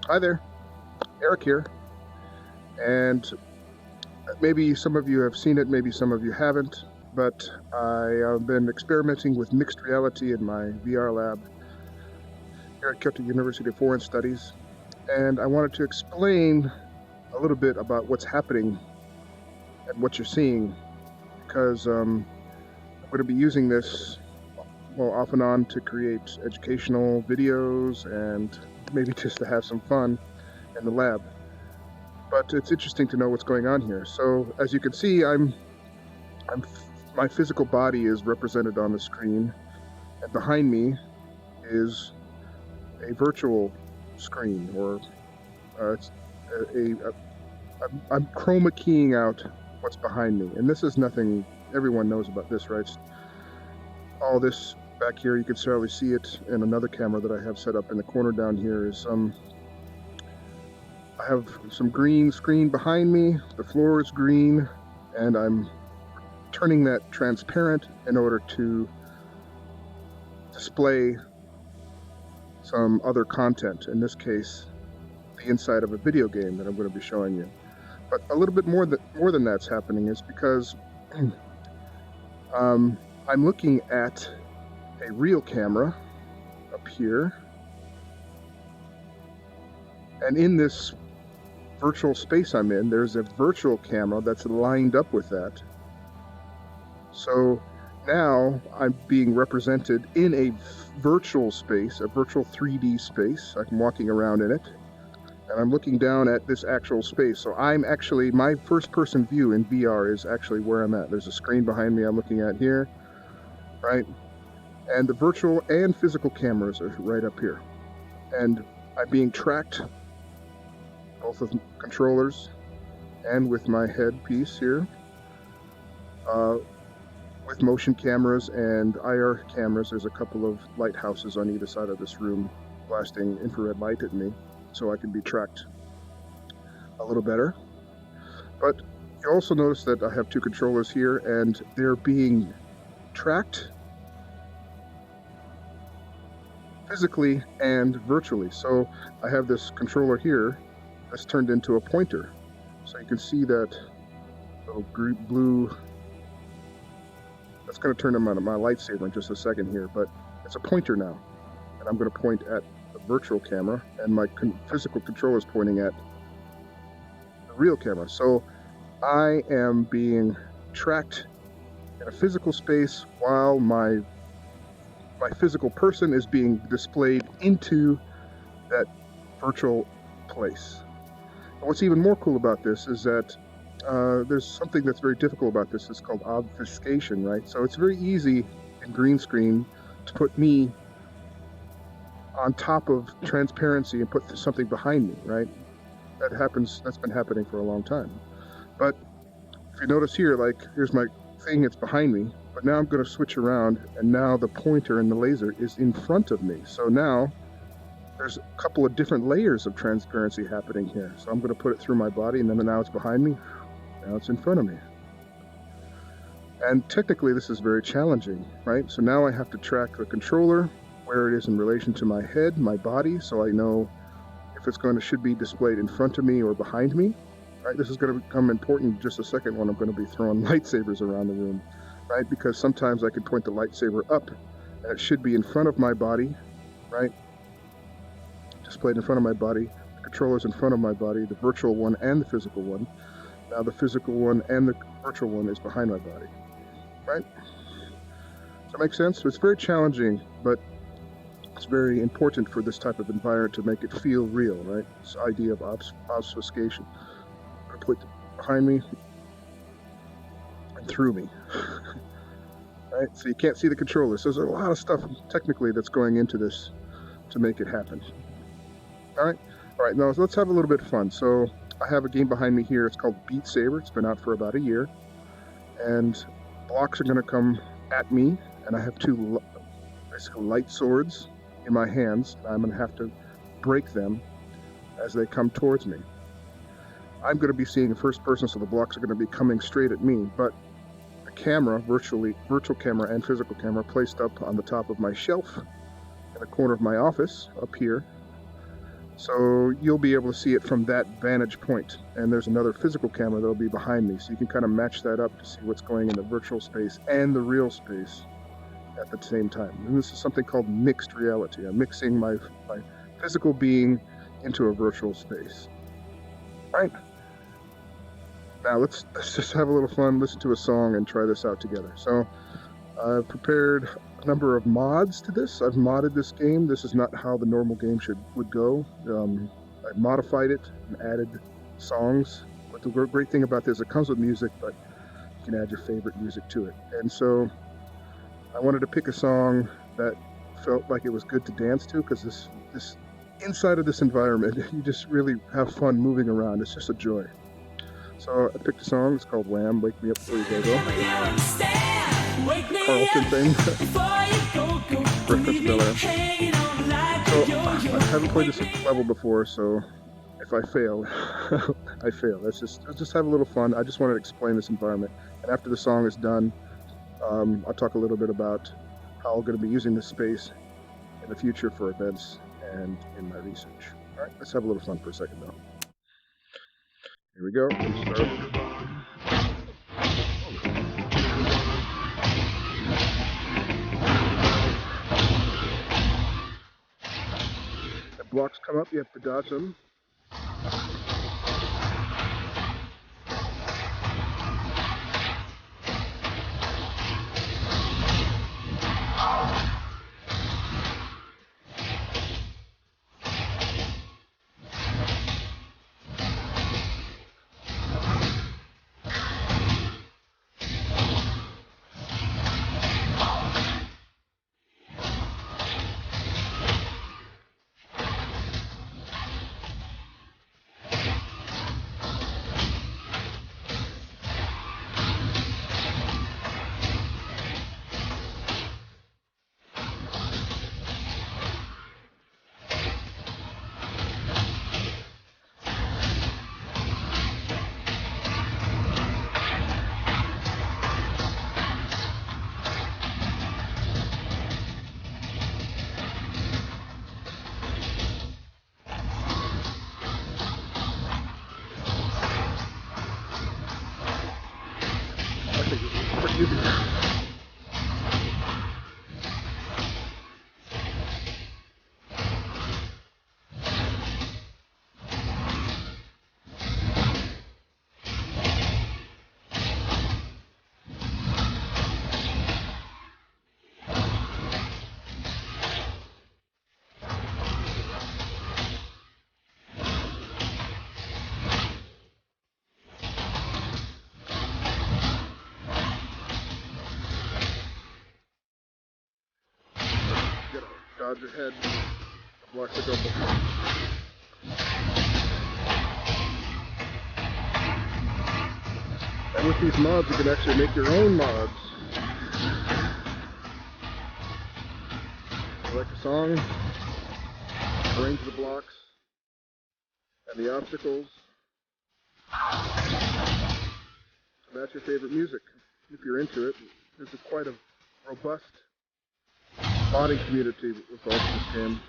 Hi there, Eric here, and maybe some of you have seen it, maybe some of you haven't, but I have been experimenting with mixed reality in my VR lab here at Kyoto University of Foreign Studies, and I wanted to explain a little bit about what's happening and what you're seeing, because I'm going to be using this, well, off and on to create educational videos and maybe just to have some fun in the lab. But it's interesting to know what's going on here. So as you can see, my physical body is represented on the screen, and behind me is a virtual screen, or it's I'm chroma keying out what's behind me. And this is nothing, everyone knows about this, right? All this back here, you can certainly see it in another camera that I have set up in the corner down here is I have some green screen behind me, the floor is green, and I'm turning that transparent in order to display some other content, in this case, the inside of a video game that I'm going to be showing you. But a little bit more than that's happening is because I'm looking at a real camera up here, and in this virtual space I'm in, there's a virtual camera that's lined up with that. So now I'm being represented in a virtual space, a virtual 3D space. I'm walking around in it, and I'm looking down at this actual space. So I'm actually, my first person view in VR is actually where I'm at. There's a screen behind me I'm looking at here, right? And the virtual and physical cameras are right up here. And I'm being tracked, both with controllers and with my headpiece here, with motion cameras and IR cameras. There's a couple of lighthouses on either side of this room blasting infrared light at me so I can be tracked a little better. But you also notice that I have two controllers here, and they're being tracked physically and virtually. So I have this controller here that's turned into a pointer. So you can see that little blue, that's going to turn on my lightsaber in just a second here, but it's a pointer now. And I'm going to point at the virtual camera, and my physical controller is pointing at the real camera. So I am being tracked in a physical space while my physical person is being displayed into that virtual place. And what's even more cool about this is that there's something that's very difficult about this. It's called obfuscation, right? So it's very easy in green screen to put me on top of transparency and put something behind me, right? That's been happening for a long time. But if you notice here, like, here's my thing, it's behind me, but now I'm going to switch around, and now the pointer and the laser is in front of me. So now there's a couple of different layers of transparency happening here. So I'm going to put it through my body, and then now it's behind me. Now it's in front of me. And technically this is very challenging, right? So now I have to track the controller, where it is in relation to my head, my body, so I know if it's should be displayed in front of me or behind me. Right? This is going to become important in just a second when I'm going to be throwing lightsabers around the room, right? Because sometimes I can point the lightsaber up, and it should be in front of my body, right? Displayed in front of my body. The controller's in front of my body, the virtual one and the physical one. Now the physical one and the virtual one is behind my body, right? Does that make sense? So it's very challenging, but it's very important for this type of environment to make it feel real, right? This idea of obfuscation. I put it behind me and through me, right? So you can't see the controller. So there's a lot of stuff technically that's going into this to make it happen. All right, now let's have a little bit of fun. So I have a game behind me here. It's called Beat Saber. It's been out for about a year, and blocks are going to come at me, and I have two basically light swords in my hands. I'm going to have to break them as they come towards me. I'm going to be seeing first person, so the blocks are going to be coming straight at me, but the camera, virtual camera and physical camera, placed up on the top of my shelf in the corner of my office up here, So you'll be able to see it from that vantage point. And there's another physical camera that'll be behind me. So you can kind of match that up to see what's going in the virtual space and the real space at the same time. And this is something called mixed reality. I'm mixing my physical being into a virtual space. All right. Now let's just have a little fun, listen to a song, and try this out together. So I've prepared a number of mods to this. I've modded this game. This is not how the normal game would go. I've modified it and added songs. But the great thing about this, it comes with music, but you can add your favorite music to it. And so I wanted to pick a song that felt like it was good to dance to, because this inside of this environment, you just really have fun moving around. It's just a joy. So I picked a song. It's called Wham! Wake Me Up Before You Go. Carlton thing. Reference Miller. So I haven't played this level before, so if I fail, I fail. Let's just have a little fun. I just wanted to explain this environment. And after the song is done, I'll talk a little bit about how I'm going to be using this space in the future for events and in my research. All right, let's have a little fun for a second, though. Here we go. Let's start. The blocks come up, you have to dodge them. Dodge your head, block the double. And with these mods, you can actually make your own mods. Select a song, arrange the blocks and the obstacles to match your favorite music. If you're into it, this is quite a robust modding community with all this game.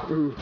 Ooh.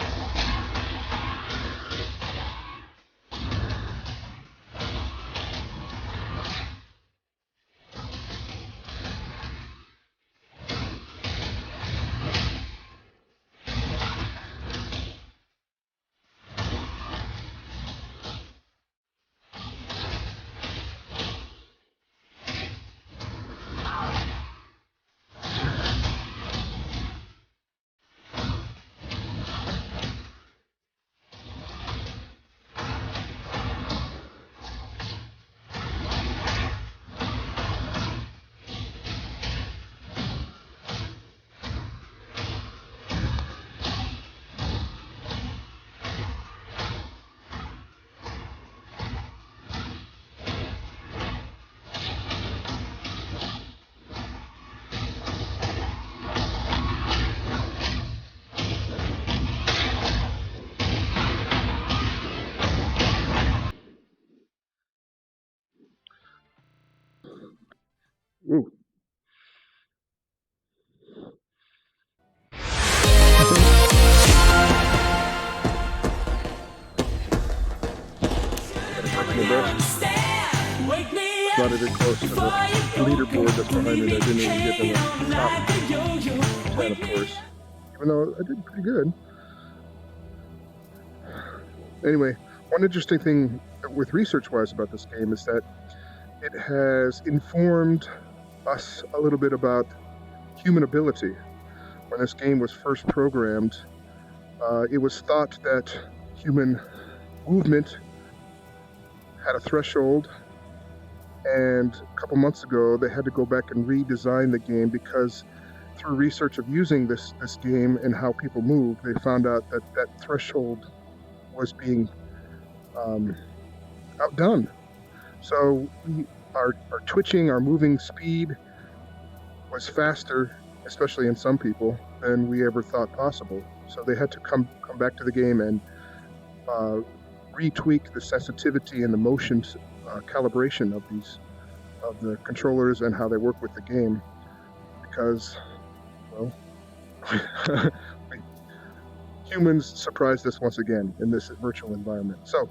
leaderboard that's behind me that didn't even get to the top 10, of course, even though I did pretty good. Anyway, one interesting thing with research-wise about this game is that it has informed us a little bit about human ability. When this game was first programmed, it was thought that human movement had a threshold, and a couple months ago they had to go back and redesign the game because through research of using this game and how people move, they found out that that threshold was being outdone. So our twitching, our moving speed was faster, especially in some people, than we ever thought possible. So they had to come back to the game and retweak the sensitivity and the motion calibration of the controllers and how they work with the game, because, well, humans surprised us once again in this virtual environment. So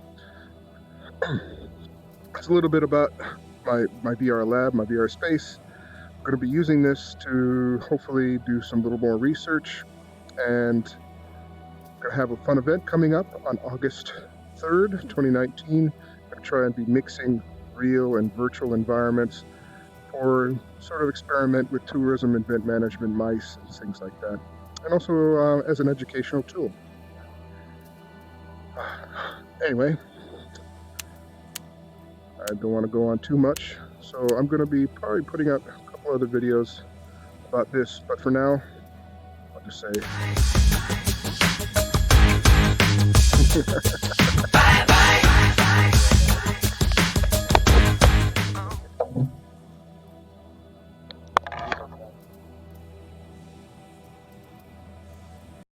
it's a little bit about my VR lab, my VR space. I'm going to be using this to hopefully do some little more research, and I'm going to have a fun event coming up on August 3rd, 2019. I'm going to try and be mixing real and virtual environments for sort of experiment with tourism, event management, mice, and things like that, and also as an educational tool. Anyway, I don't want to go on too much, so I'm going to be probably putting up a couple other videos about this, but for now, I'll just say